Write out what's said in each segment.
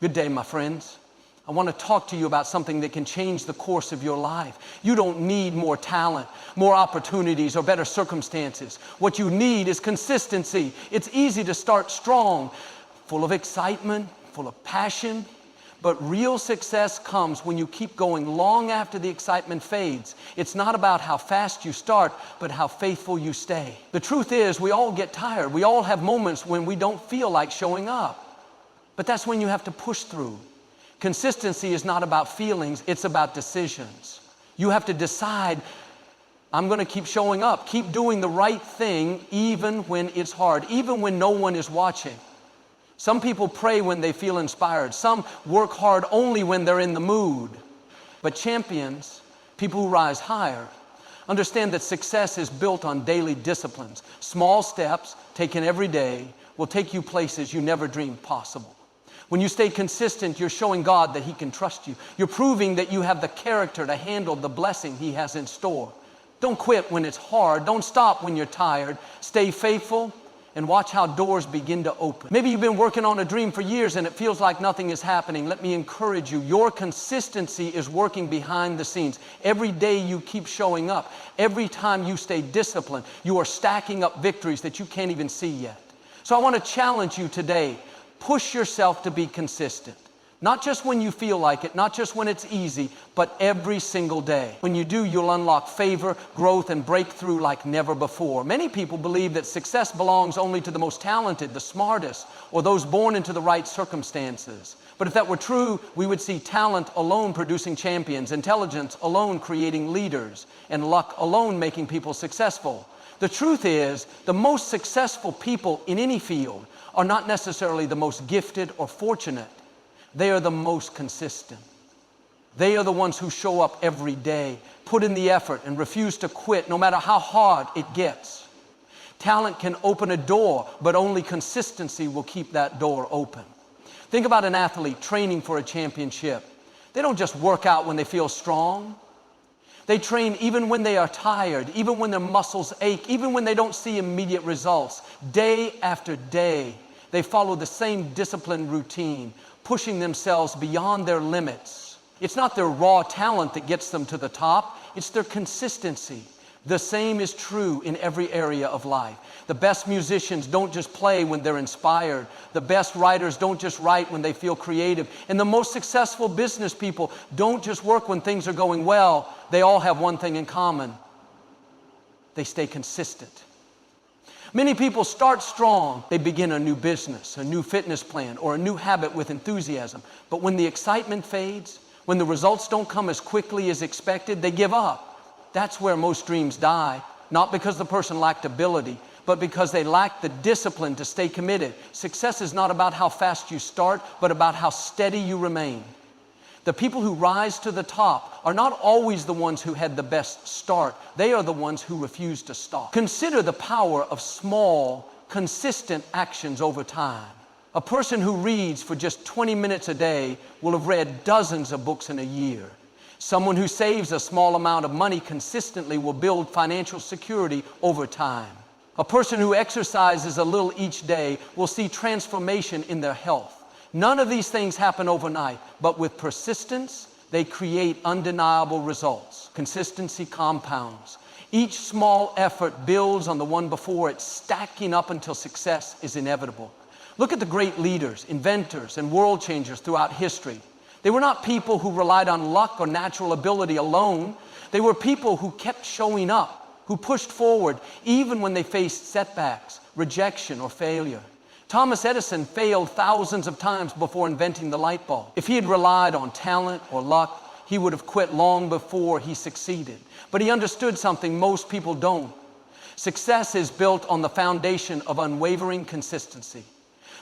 Good day, my friends. I want to talk to you about something that can change the course of your life. You don't need more talent, more opportunities, or better circumstances. What you need is consistency. It's easy to start strong, full of excitement, full of passion, but real success comes when you keep going long after the excitement fades. It's not about how fast you start, but how faithful you stay. The truth is, we all get tired. We all have moments when we don't feel like showing up. But that's when you have to push through. Consistency is not about feelings, it's about decisions. You have to decide, I'm going to keep showing up, keep doing the right thing even when it's hard, even when no one is watching. Some people pray when they feel inspired. Some work hard only when they're in the mood. But champions, people who rise higher, understand that success is built on daily disciplines. Small steps taken every day will take you places you never dreamed possible. When you stay consistent, you're showing God that He can trust you. You're proving that you have the character to handle the blessing He has in store. Don't quit when it's hard. Don't stop when you're tired. Stay faithful and watch how doors begin to open. Maybe you've been working on a dream for years and it feels like nothing is happening. Let me encourage you. Your consistency is working behind the scenes. Every day you keep showing up. Every time you stay disciplined, you are stacking up victories that you can't even see yet. So I want to challenge you today. Push yourself to be consistent. Not just when you feel like it, not just when it's easy, but every single day. When you do, you'll unlock favor, growth, and breakthrough like never before. Many people believe that success belongs only to the most talented, the smartest, or those born into the right circumstances. But if that were true, we would see talent alone producing champions, intelligence alone creating leaders, and luck alone making people successful. The truth is, the most successful people in any field are not necessarily the most gifted or fortunate. They are the most consistent. They are the ones who show up every day, put in the effort, and refuse to quit no matter how hard it gets. Talent can open a door, but only consistency will keep that door open. Think about an athlete training for a championship. They don't just work out when they feel strong. They train even when they are tired, even when their muscles ache, even when they don't see immediate results. Day after day, they follow the same disciplined routine, pushing themselves beyond their limits. It's not their raw talent that gets them to the top, it's their consistency. The same is true in every area of life. The best musicians don't just play when they're inspired. The best writers don't just write when they feel creative. And the most successful business people don't just work when things are going well. They all have one thing in common. They stay consistent. Many people start strong. They begin a new business, a new fitness plan, or a new habit with enthusiasm. But when the excitement fades, when the results don't come as quickly as expected, they give up. That's where most dreams die, not because the person lacked ability, but because they lacked the discipline to stay committed. Success is not about how fast you start, but about how steady you remain. The people who rise to the top are not always the ones who had the best start. They are the ones who refuse to stop. Consider the power of small, consistent actions over time. A person who reads for just 20 minutes a day will have read dozens of books in a year. Someone who saves a small amount of money consistently will build financial security over time. A person who exercises a little each day will see transformation in their health. None of these things happen overnight, but with persistence, they create undeniable results. Consistency compounds. Each small effort builds on the one before it, stacking up until success is inevitable. Look at the great leaders, inventors, and world changers throughout history. They were not people who relied on luck or natural ability alone. They were people who kept showing up, who pushed forward even when they faced setbacks, rejection, or failure. Thomas Edison failed thousands of times before inventing the light bulb. If he had relied on talent or luck, he would have quit long before he succeeded. But he understood something most people don't. Success is built on the foundation of unwavering consistency.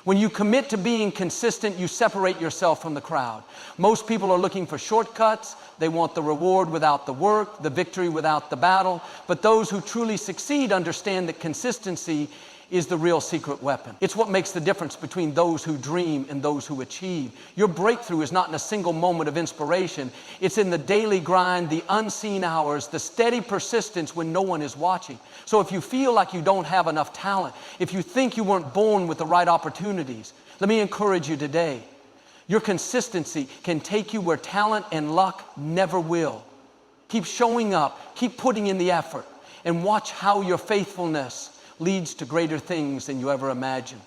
When you commit to being consistent, you separate yourself from the crowd. Most people are looking for shortcuts. They want the reward without the work, the victory without the battle. But those who truly succeed understand that consistency is the real secret weapon. It's what makes the difference between those who dream and those who achieve. Your breakthrough is not in a single moment of inspiration. It's in the daily grind, the unseen hours, the steady persistence when no one is watching. So if you feel like you don't have enough talent, if you think you weren't born with the right opportunities, let me encourage you today. Your consistency can take you where talent and luck never will. Keep showing up, keep putting in the effort, and watch how your faithfulness leads to greater things than you ever imagined.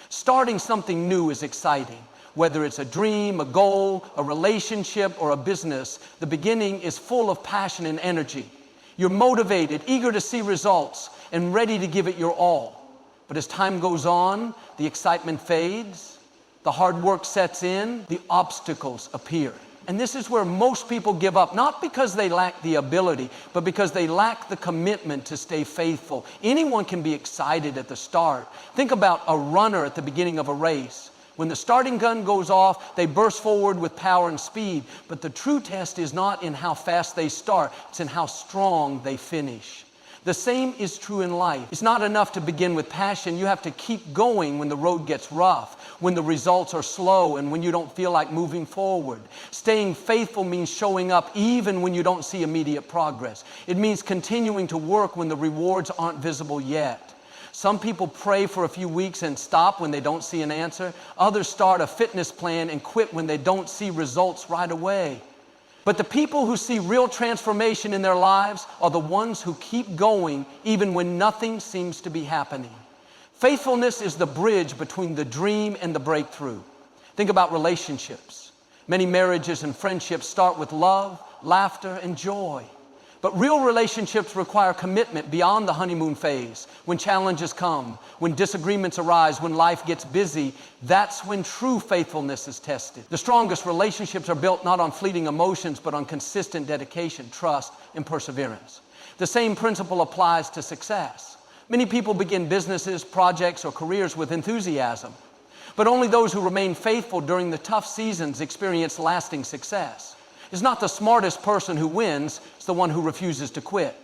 Starting something new is exciting. Whether it's a dream, a goal, a relationship, or a business, the beginning is full of passion and energy. You're motivated, eager to see results, and ready to give it your all. But as time goes on, the excitement fades, the hard work sets in, the obstacles appear. And this is where most people give up, not because they lack the ability, but because they lack the commitment to stay faithful. Anyone can be excited at the start. Think about a runner at the beginning of a race. When the starting gun goes off, they burst forward with power and speed. But the true test is not in how fast they start, it's in how strong they finish. The same is true in life. It's not enough to begin with passion. You have to keep going when the road gets rough, when the results are slow, and when you don't feel like moving forward. Staying faithful means showing up even when you don't see immediate progress. It means continuing to work when the rewards aren't visible yet. Some people pray for a few weeks and stop when they don't see an answer. Others start a fitness plan and quit when they don't see results right away. But the people who see real transformation in their lives are the ones who keep going even when nothing seems to be happening. Faithfulness is the bridge between the dream and the breakthrough. Think about relationships. Many marriages and friendships start with love, laughter, and joy. But real relationships require commitment beyond the honeymoon phase. When challenges come, when disagreements arise, when life gets busy, that's when true faithfulness is tested. The strongest relationships are built not on fleeting emotions, but on consistent dedication, trust, and perseverance. The same principle applies to success. Many people begin businesses, projects, or careers with enthusiasm, but only those who remain faithful during the tough seasons experience lasting success. It's not the smartest person who wins, it's the one who refuses to quit.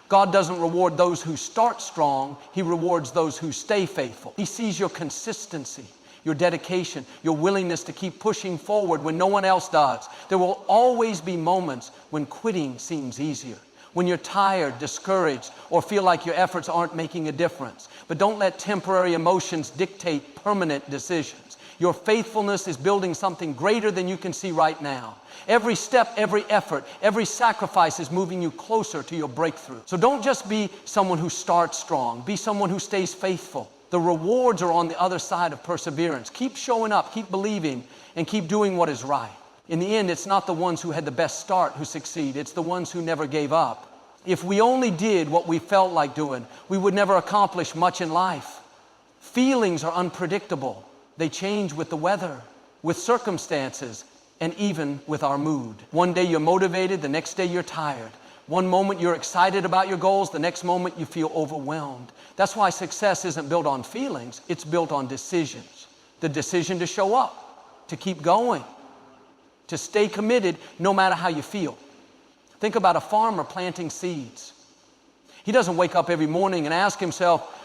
God doesn't reward those who start strong, He rewards those who stay faithful. He sees your consistency, your dedication, your willingness to keep pushing forward when no one else does. There will always be moments when quitting seems easier, when you're tired, discouraged, or feel like your efforts aren't making a difference. But don't let temporary emotions dictate permanent decisions. Your faithfulness is building something greater than you can see right now. Every step, every effort, every sacrifice is moving you closer to your breakthrough. So don't just be someone who starts strong. Be someone who stays faithful. The rewards are on the other side of perseverance. Keep showing up, keep believing, and keep doing what is right. In the end, it's not the ones who had the best start who succeed. It's the ones who never gave up. If we only did what we felt like doing, we would never accomplish much in life. Feelings are unpredictable. They change with the weather, with circumstances, and even with our mood. One day you're motivated, the next day you're tired. One moment you're excited about your goals, the next moment you feel overwhelmed. That's why success isn't built on feelings, it's built on decisions. The decision to show up, to keep going, to stay committed no matter how you feel. Think about a farmer planting seeds. He doesn't wake up every morning and ask himself,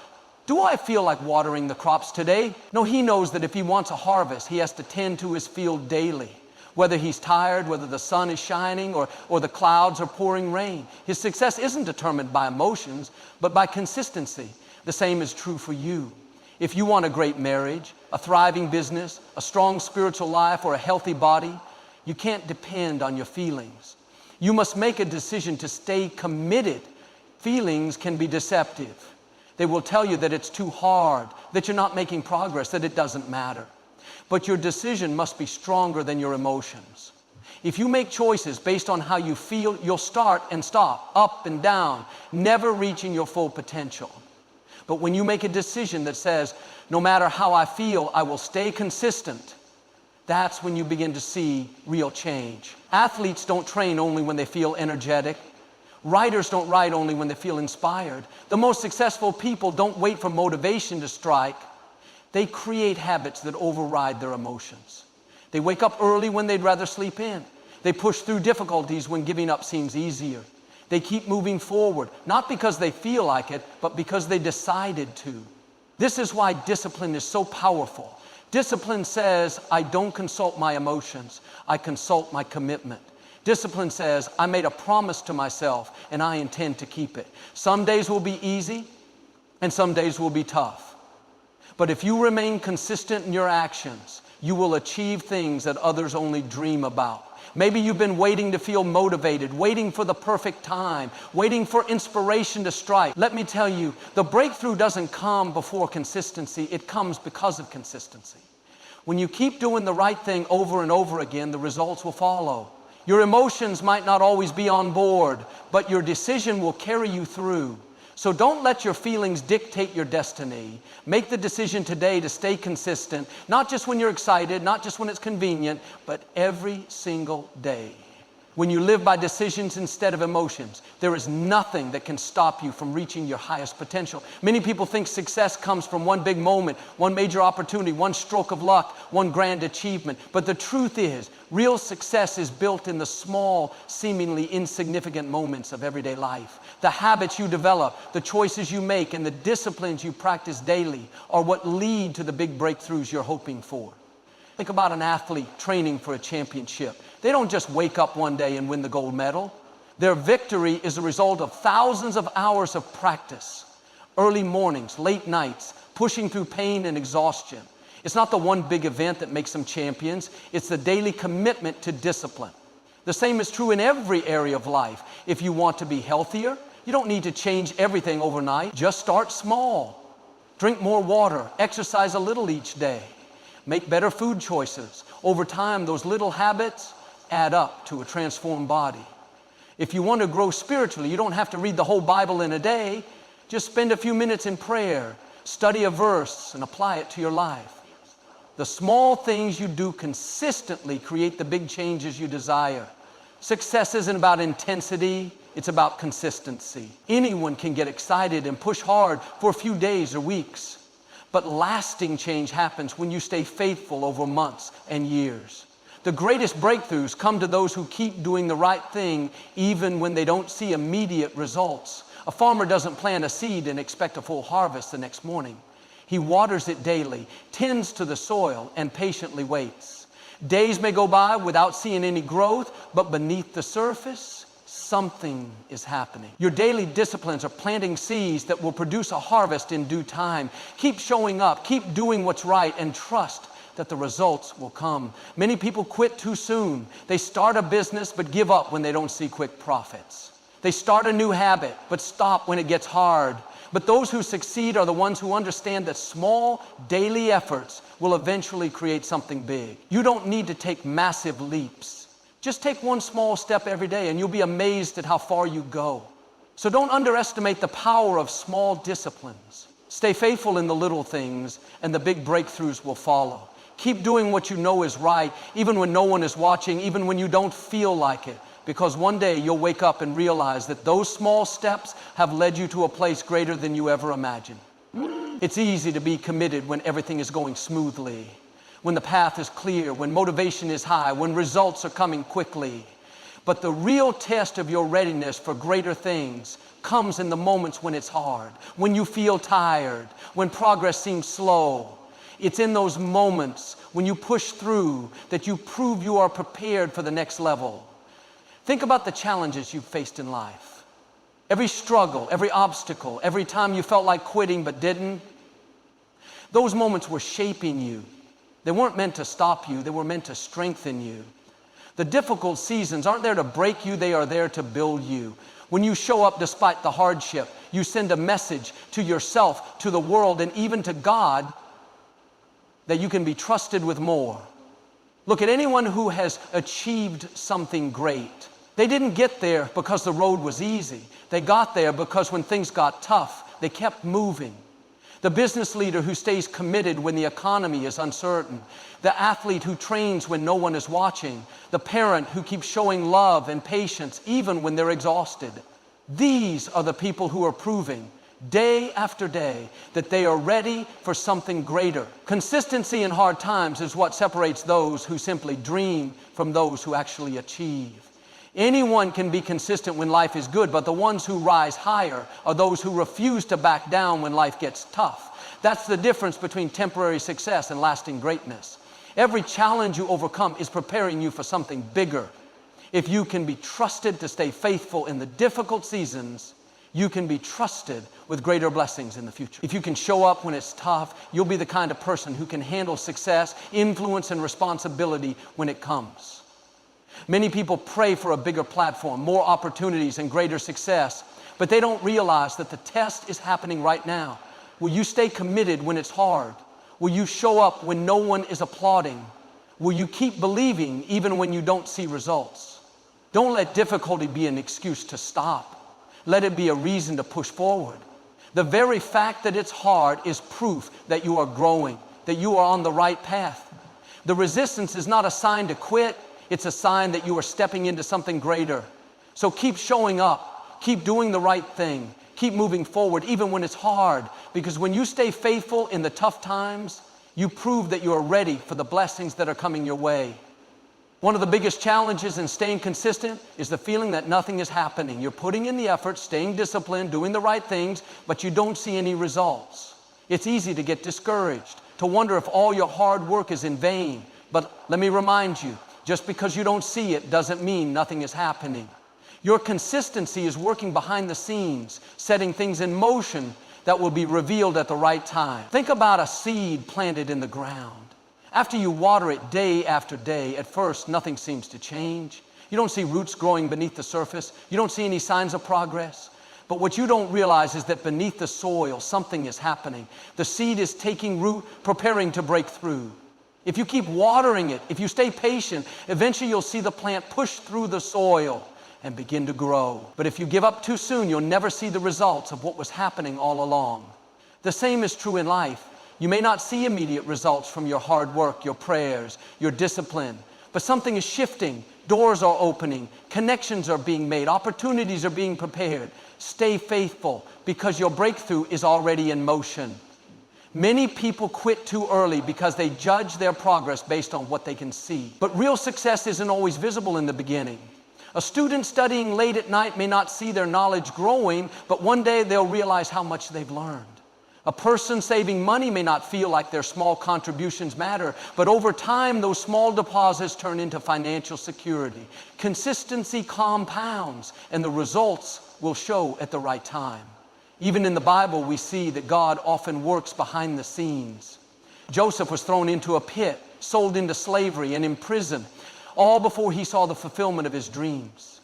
do I feel like watering the crops today? No, he knows that if he wants a harvest, he has to tend to his field daily. Whether he's tired, whether the sun is shining, or the clouds are pouring rain. His success isn't determined by emotions, but by consistency. The same is true for you. If you want a great marriage, a thriving business, a strong spiritual life, or a healthy body, you can't depend on your feelings. You must make a decision to stay committed. Feelings can be deceptive. They will tell you that it's too hard, that you're not making progress, that it doesn't matter. But your decision must be stronger than your emotions. If you make choices based on how you feel, you'll start and stop, up and down, never reaching your full potential. But when you make a decision that says, no matter how I feel, I will stay consistent, that's when you begin to see real change. Athletes don't train only when they feel energetic. Writers don't write only when they feel inspired. The most successful people don't wait for motivation to strike. They create habits that override their emotions. They wake up early when they'd rather sleep in. They push through difficulties when giving up seems easier. They keep moving forward, not because they feel like it, but because they decided to. This is why discipline is so powerful. Discipline says, I don't consult my emotions, I consult my commitment. Discipline says, I made a promise to myself and I intend to keep it. Some days will be easy and some days will be tough. But if you remain consistent in your actions, you will achieve things that others only dream about. Maybe you've been waiting to feel motivated, waiting for the perfect time, waiting for inspiration to strike. Let me tell you, the breakthrough doesn't come before consistency. It comes because of consistency. When you keep doing the right thing over and over again, the results will follow. Your emotions might not always be on board, but your decision will carry you through. So don't let your feelings dictate your destiny. Make the decision today to stay consistent, not just when you're excited, not just when it's convenient, but every single day. When you live by decisions instead of emotions, there is nothing that can stop you from reaching your highest potential. Many people think success comes from one big moment, one major opportunity, one stroke of luck, one grand achievement. But the truth is, real success is built in the small, seemingly insignificant moments of everyday life. The habits you develop, the choices you make, and the disciplines you practice daily are what lead to the big breakthroughs you're hoping for. Think about an athlete training for a championship. They don't just wake up one day and win the gold medal. Their victory is a result of thousands of hours of practice, early mornings, late nights, pushing through pain and exhaustion. It's not the one big event that makes them champions. It's the daily commitment to discipline. The same is true in every area of life. If you want to be healthier, you don't need to change everything overnight. Just start small. Drink more water, exercise a little each day. Make better food choices. Over time, those little habits add up to a transformed body. If you want to grow spiritually, you don't have to read the whole Bible in a day. Just spend a few minutes in prayer, study a verse, and apply it to your life. The small things you do consistently create the big changes you desire. Success isn't about intensity, it's about consistency. Anyone can get excited and push hard for a few days or weeks. But lasting change happens when you stay faithful over months and years. The greatest breakthroughs come to those who keep doing the right thing even when they don't see immediate results. A farmer doesn't plant a seed and expect a full harvest the next morning. He waters it daily, tends to the soil, and patiently waits. Days may go by without seeing any growth, but beneath the surface, something is happening. Your daily disciplines are planting seeds that will produce a harvest in due time. Keep showing up, keep doing what's right, and trust that the results will come. Many people quit too soon. They start a business but give up when they don't see quick profits. They start a new habit but stop when it gets hard. But those who succeed are the ones who understand that small daily efforts will eventually create something big. You don't need to take massive leaps. Just take one small step every day and you'll be amazed at how far you go. So don't underestimate the power of small disciplines. Stay faithful in the little things and the big breakthroughs will follow. Keep doing what you know is right, even when no one is watching, even when you don't feel like it. Because one day you'll wake up and realize that those small steps have led you to a place greater than you ever imagined. It's easy to be committed when everything is going smoothly, when the path is clear, when motivation is high, when results are coming quickly. But the real test of your readiness for greater things comes in the moments when it's hard, when you feel tired, when progress seems slow. It's in those moments when you push through that you prove you are prepared for the next level. Think about the challenges you've faced in life. Every struggle, every obstacle, every time you felt like quitting but didn't. Those moments were shaping you. They weren't meant to stop you, they were meant to strengthen you. The difficult seasons aren't there to break you, they are there to build you. When you show up despite the hardship, you send a message to yourself, to the world, and even to God that you can be trusted with more. Look at anyone who has achieved something great. They didn't get there because the road was easy. They got there because when things got tough, they kept moving. The business leader who stays committed when the economy is uncertain. The athlete who trains when no one is watching. The parent who keeps showing love and patience even when they're exhausted. These are the people who are proving day after day that they are ready for something greater. Consistency in hard times is what separates those who simply dream from those who actually achieve. Anyone can be consistent when life is good, but the ones who rise higher are those who refuse to back down when life gets tough. That's the difference between temporary success and lasting greatness. Every challenge you overcome is preparing you for something bigger. If you can be trusted to stay faithful in the difficult seasons, you can be trusted with greater blessings in the future. If you can show up when it's tough, you'll be the kind of person who can handle success, influence, and responsibility when it comes. Many people pray for a bigger platform, more opportunities, and greater success, but they don't realize that the test is happening right now. Will you stay committed when it's hard? Will you show up when no one is applauding? Will you keep believing even when you don't see results? Don't let difficulty be an excuse to stop. Let it be a reason to push forward. The very fact that it's hard is proof that you are growing, that you are on the right path. The resistance is not a sign to quit. It's a sign that you are stepping into something greater. So keep showing up. Keep doing the right thing. Keep moving forward even when it's hard, because when you stay faithful in the tough times, you prove that you are ready for the blessings that are coming your way. One of the biggest challenges in staying consistent is the feeling that nothing is happening. You're putting in the effort, staying disciplined, doing the right things, but you don't see any results. It's easy to get discouraged, to wonder if all your hard work is in vain. But let me remind you, just because you don't see it doesn't mean nothing is happening. Your consistency is working behind the scenes, setting things in motion that will be revealed at the right time. Think about a seed planted in the ground. After you water it day after day, at first nothing seems to change. You don't see roots growing beneath the surface. You don't see any signs of progress. But what you don't realize is that beneath the soil, something is happening. The seed is taking root, preparing to break through. If you keep watering it, if you stay patient, eventually you'll see the plant push through the soil and begin to grow. But if you give up too soon, you'll never see the results of what was happening all along. The same is true in life. You may not see immediate results from your hard work, your prayers, your discipline, but something is shifting. Doors are opening, connections are being made, opportunities are being prepared. Stay faithful, because your breakthrough is already in motion. Many people quit too early because they judge their progress based on what they can see. But real success isn't always visible in the beginning. A student studying late at night may not see their knowledge growing, but one day they'll realize how much they've learned. A person saving money may not feel like their small contributions matter, but over time, those small deposits turn into financial security. Consistency compounds, and the results will show at the right time. Even in the Bible, we see that God often works behind the scenes. Joseph was thrown into a pit, sold into slavery, and imprisoned, all before he saw the fulfillment of his dreams.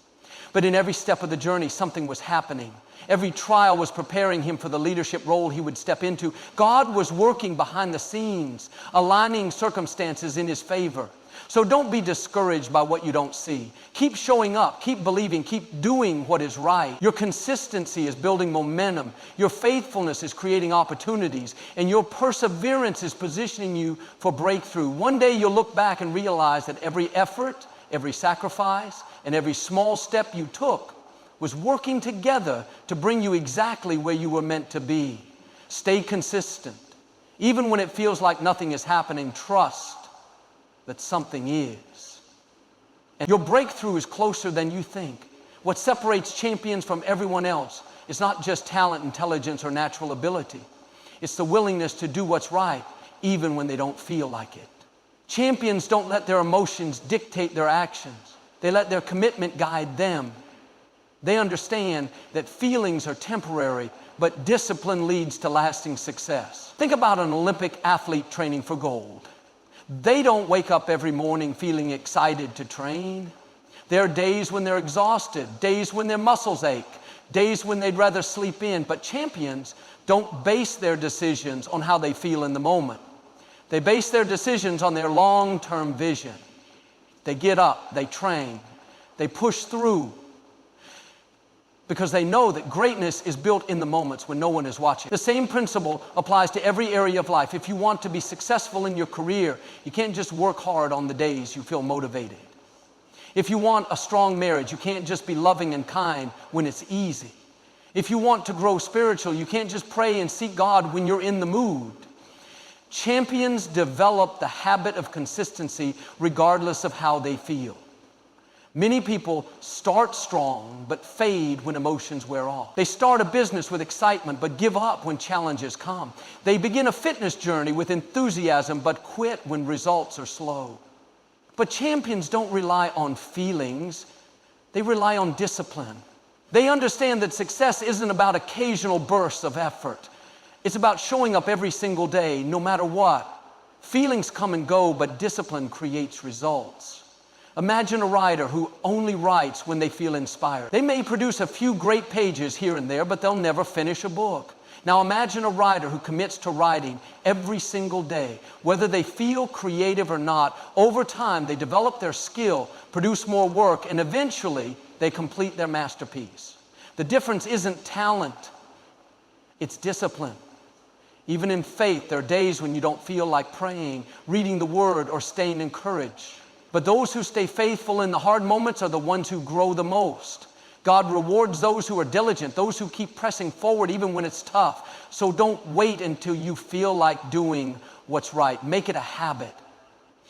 But in every step of the journey, something was happening. Every trial was preparing him for the leadership role he would step into. God was working behind the scenes, aligning circumstances in his favor. So don't be discouraged by what you don't see. Keep showing up, keep believing, keep doing what is right. Your consistency is building momentum. Your faithfulness is creating opportunities. And your perseverance is positioning you for breakthrough. One day you'll look back and realize that every effort, every sacrifice, and every small step you took was working together to bring you exactly where you were meant to be. Stay consistent. Even when it feels like nothing is happening, trust that something is. And your breakthrough is closer than you think. What separates champions from everyone else is not just talent, intelligence, or natural ability. It's the willingness to do what's right, even when they don't feel like it. Champions don't let their emotions dictate their actions. They let their commitment guide them. They understand that feelings are temporary, but discipline leads to lasting success. Think about an Olympic athlete training for gold. They don't wake up every morning feeling excited to train. There are days when they're exhausted, days when their muscles ache, days when they'd rather sleep in. But champions don't base their decisions on how they feel in the moment. They base their decisions on their long-term vision. They get up, they train, they push through, because they know that greatness is built in the moments when no one is watching. The same principle applies to every area of life. If you want to be successful in your career, you can't just work hard on the days you feel motivated. If you want a strong marriage, you can't just be loving and kind when it's easy. If you want to grow spiritual, you can't just pray and seek God when you're in the mood. Champions develop the habit of consistency regardless of how they feel. Many people start strong but fade when emotions wear off. They start a business with excitement but give up when challenges come. They begin a fitness journey with enthusiasm but quit when results are slow. But champions don't rely on feelings. They rely on discipline. They understand that success isn't about occasional bursts of effort. It's about showing up every single day, no matter what. Feelings come and go, but discipline creates results. Imagine a writer who only writes when they feel inspired. They may produce a few great pages here and there, but they'll never finish a book. Now imagine a writer who commits to writing every single day. Whether they feel creative or not, over time they develop their skill, produce more work, and eventually they complete their masterpiece. The difference isn't talent, it's discipline. Even in faith, there are days when you don't feel like praying, reading the Word, or staying encouraged. But those who stay faithful in the hard moments are the ones who grow the most. God rewards those who are diligent, those who keep pressing forward even when it's tough. So don't wait until you feel like doing what's right. Make it a habit.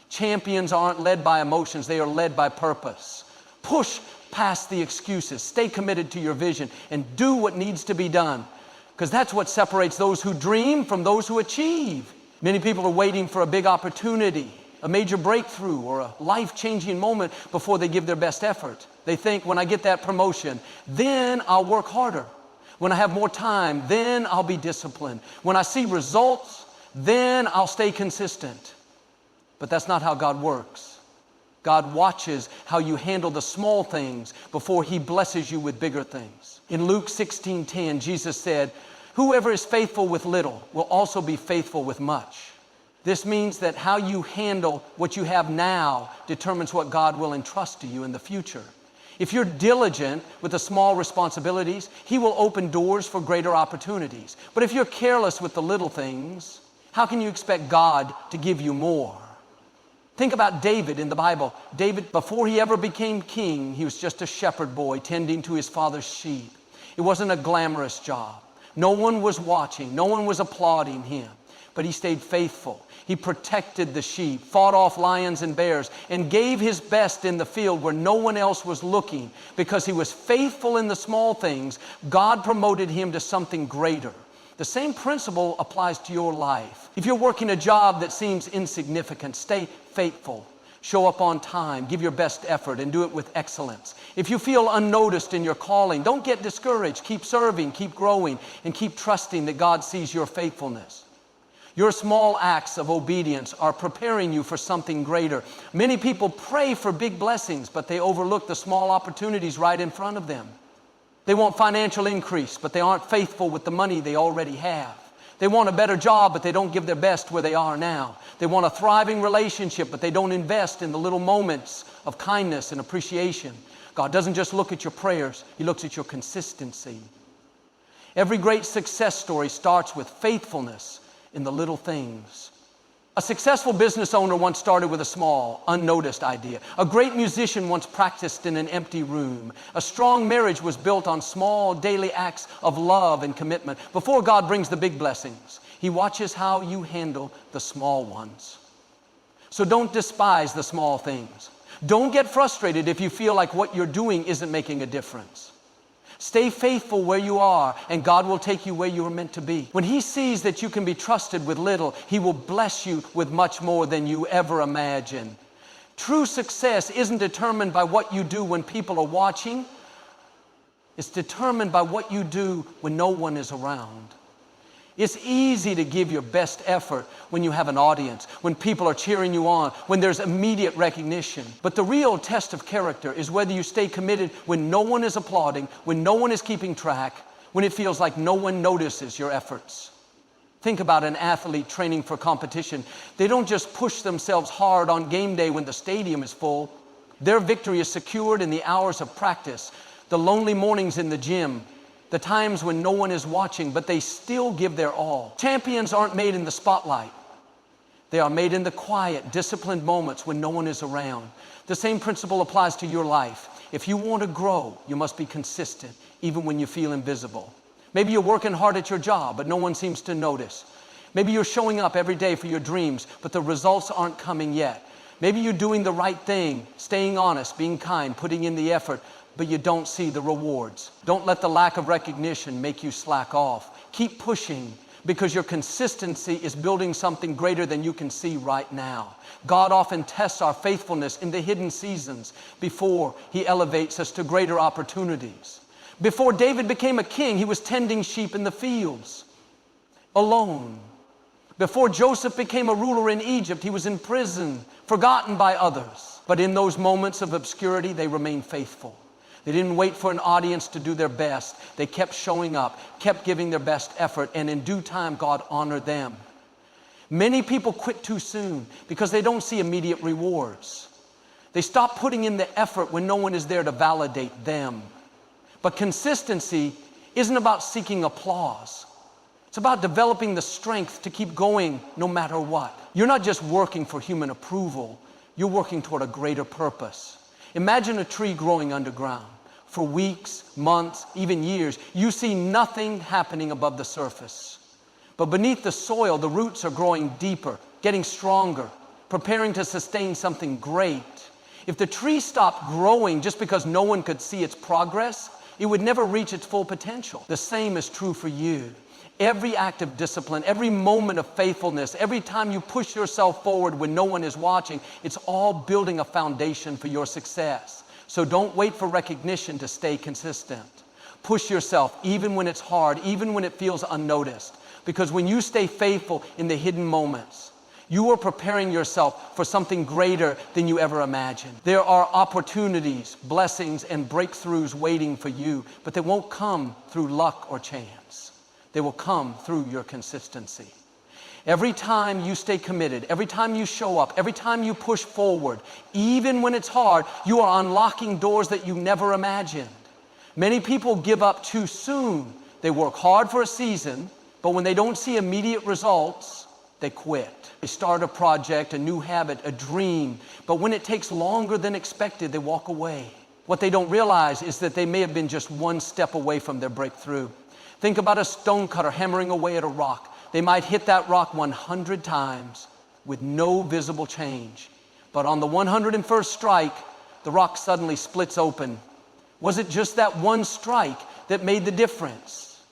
Champions aren't led by emotions, they are led by purpose. Push past the excuses, stay committed to your vision, and do what needs to be done. Because that's what separates those who dream from those who achieve. Many people are waiting for a big opportunity, a major breakthrough, or a life-changing moment before they give their best effort. They think, when I get that promotion, then I'll work harder. When I have more time, then I'll be disciplined. When I see results, then I'll stay consistent. But that's not how God works. God watches how you handle the small things before He blesses you with bigger things. In Luke 16:10, Jesus said, "Whoever is faithful with little will also be faithful with much." This means that how you handle what you have now determines what God will entrust to you in the future. If you're diligent with the small responsibilities, He will open doors for greater opportunities. But if you're careless with the little things, how can you expect God to give you more? Think about David in the Bible. David, before he ever became king, he was just a shepherd boy tending to his father's sheep. It wasn't a glamorous job. No one was watching. No one was applauding him. But he stayed faithful. He protected the sheep, fought off lions and bears, and gave his best in the field where no one else was looking. Because he was faithful in the small things, God promoted him to something greater. The same principle applies to your life. If you're working a job that seems insignificant, stay faithful. Show up on time, give your best effort, and do it with excellence. If you feel unnoticed in your calling, don't get discouraged. Keep serving, keep growing, and keep trusting that God sees your faithfulness. Your small acts of obedience are preparing you for something greater. Many people pray for big blessings, but they overlook the small opportunities right in front of them. They want financial increase, but they aren't faithful with the money they already have. They want a better job, but they don't give their best where they are now. They want a thriving relationship, but they don't invest in the little moments of kindness and appreciation. God doesn't just look at your prayers, He looks at your consistency. Every great success story starts with faithfulness in the little things. A successful business owner once started with a small, unnoticed idea. A great musician once practiced in an empty room. A strong marriage was built on small daily acts of love and commitment. Before God brings the big blessings, He watches how you handle the small ones. So don't despise the small things. Don't get frustrated if you feel like what you're doing isn't making a difference. Stay faithful where you are, and God will take you where you are meant to be. When He sees that you can be trusted with little, He will bless you with much more than you ever imagined. True success isn't determined by what you do when people are watching. It's determined by what you do when no one is around. It's easy to give your best effort when you have an audience, when people are cheering you on, when there's immediate recognition. But the real test of character is whether you stay committed when no one is applauding, when no one is keeping track, when it feels like no one notices your efforts. Think about an athlete training for competition. They don't just push themselves hard on game day when the stadium is full. Their victory is secured in the hours of practice, the lonely mornings in the gym, the times when no one is watching, but they still give their all. Champions aren't made in the spotlight. They are made in the quiet, disciplined moments when no one is around. The same principle applies to your life. If you want to grow, you must be consistent, even when you feel invisible. Maybe you're working hard at your job, but no one seems to notice. Maybe you're showing up every day for your dreams, but the results aren't coming yet. Maybe you're doing the right thing, staying honest, being kind, putting in the effort, but you don't see the rewards. Don't let the lack of recognition make you slack off. Keep pushing, because your consistency is building something greater than you can see right now. God often tests our faithfulness in the hidden seasons before He elevates us to greater opportunities. Before David became a king, he was tending sheep in the fields, alone. Before Joseph became a ruler in Egypt, he was in prison, forgotten by others. But in those moments of obscurity, they remained faithful. They didn't wait for an audience to do their best. They kept showing up, kept giving their best effort, and in due time, God honored them. Many people quit too soon because they don't see immediate rewards. They stop putting in the effort when no one is there to validate them. But consistency isn't about seeking applause. It's about developing the strength to keep going no matter what. You're not just working for human approval. You're working toward a greater purpose. Imagine a tree growing underground. For weeks, months, even years, you see nothing happening above the surface. But beneath the soil, the roots are growing deeper, getting stronger, preparing to sustain something great. If the tree stopped growing just because no one could see its progress, it would never reach its full potential. The same is true for you. Every act of discipline, every moment of faithfulness, every time you push yourself forward when no one is watching, it's all building a foundation for your success. So don't wait for recognition to stay consistent. Push yourself even when it's hard, even when it feels unnoticed. Because when you stay faithful in the hidden moments, you are preparing yourself for something greater than you ever imagined. There are opportunities, blessings, and breakthroughs waiting for you, but they won't come through luck or chance. They will come through your consistency. Every time you stay committed, every time you show up, every time you push forward, even when it's hard, you are unlocking doors that you never imagined. Many people give up too soon. They work hard for a season, but when they don't see immediate results, they quit. They start a project, a new habit, a dream, but when it takes longer than expected, they walk away. What they don't realize is that they may have been just one step away from their breakthrough. Think about a stonecutter hammering away at a rock. They might hit that rock 100 times with no visible change. But on the 101st strike, the rock suddenly splits open. Was it just that one strike that made the difference?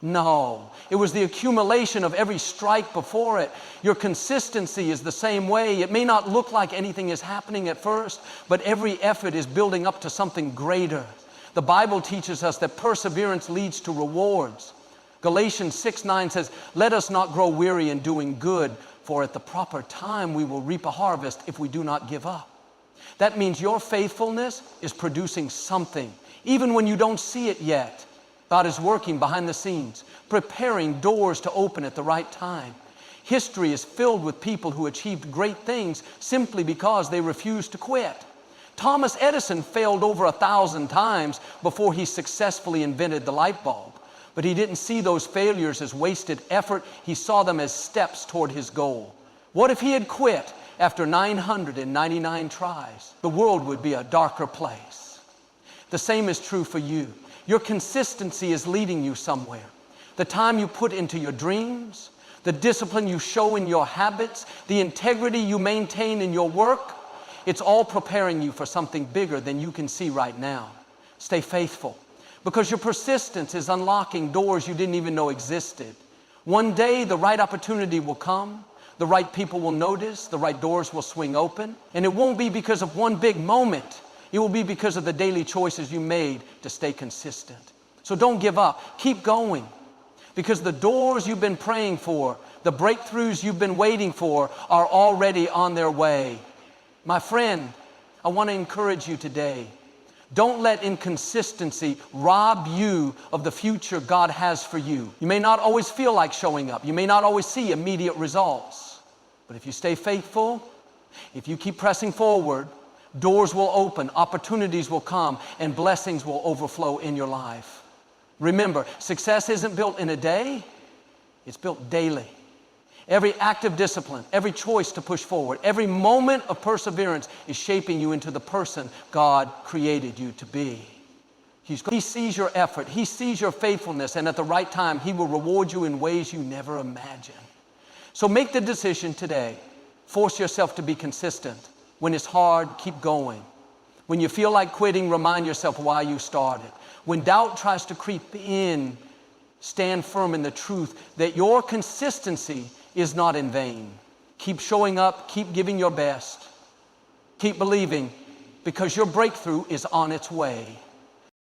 No, it was the accumulation of every strike before it. Your consistency is the same way. It may not look like anything is happening at first, but every effort is building up to something greater. The Bible teaches us that perseverance leads to rewards. Galatians 6:9 says, "Let us not grow weary in doing good, for at the proper time we will reap a harvest if we do not give up." That means your faithfulness is producing something, even when you don't see it yet. God is working behind the scenes, preparing doors to open at the right time. History is filled with people who achieved great things simply because they refused to quit. Thomas Edison failed over 1,000 times before he successfully invented the light bulb. But he didn't see those failures as wasted effort. He saw them as steps toward his goal. What if he had quit after 999 tries? The world would be a darker place. The same is true for you. Your consistency is leading you somewhere. The time you put into your dreams, the discipline you show in your habits, the integrity you maintain in your work, it's all preparing you for something bigger than you can see right now. Stay faithful, because your persistence is unlocking doors you didn't even know existed. One day, the right opportunity will come, the right people will notice, the right doors will swing open, and it won't be because of one big moment. It will be because of the daily choices you made to stay consistent. So don't give up. Keep going, because the doors you've been praying for, the breakthroughs you've been waiting for, are already on their way. My friend, I want to encourage you today. Don't let inconsistency rob you of the future God has for you. You may not always feel like showing up. You may not always see immediate results. But if you stay faithful, if you keep pressing forward, doors will open, opportunities will come, and blessings will overflow in your life. Remember, success isn't built in a day, it's built daily. Every act of discipline, every choice to push forward, every moment of perseverance is shaping you into the person God created you to be. He sees your effort, He sees your faithfulness, and at the right time, He will reward you in ways you never imagined. So make the decision today. Force yourself to be consistent. When it's hard, keep going. When you feel like quitting, remind yourself why you started. When doubt tries to creep in, stand firm in the truth that your consistency is not in vain. Keep showing up, keep giving your best. Keep believing, because your breakthrough is on its way.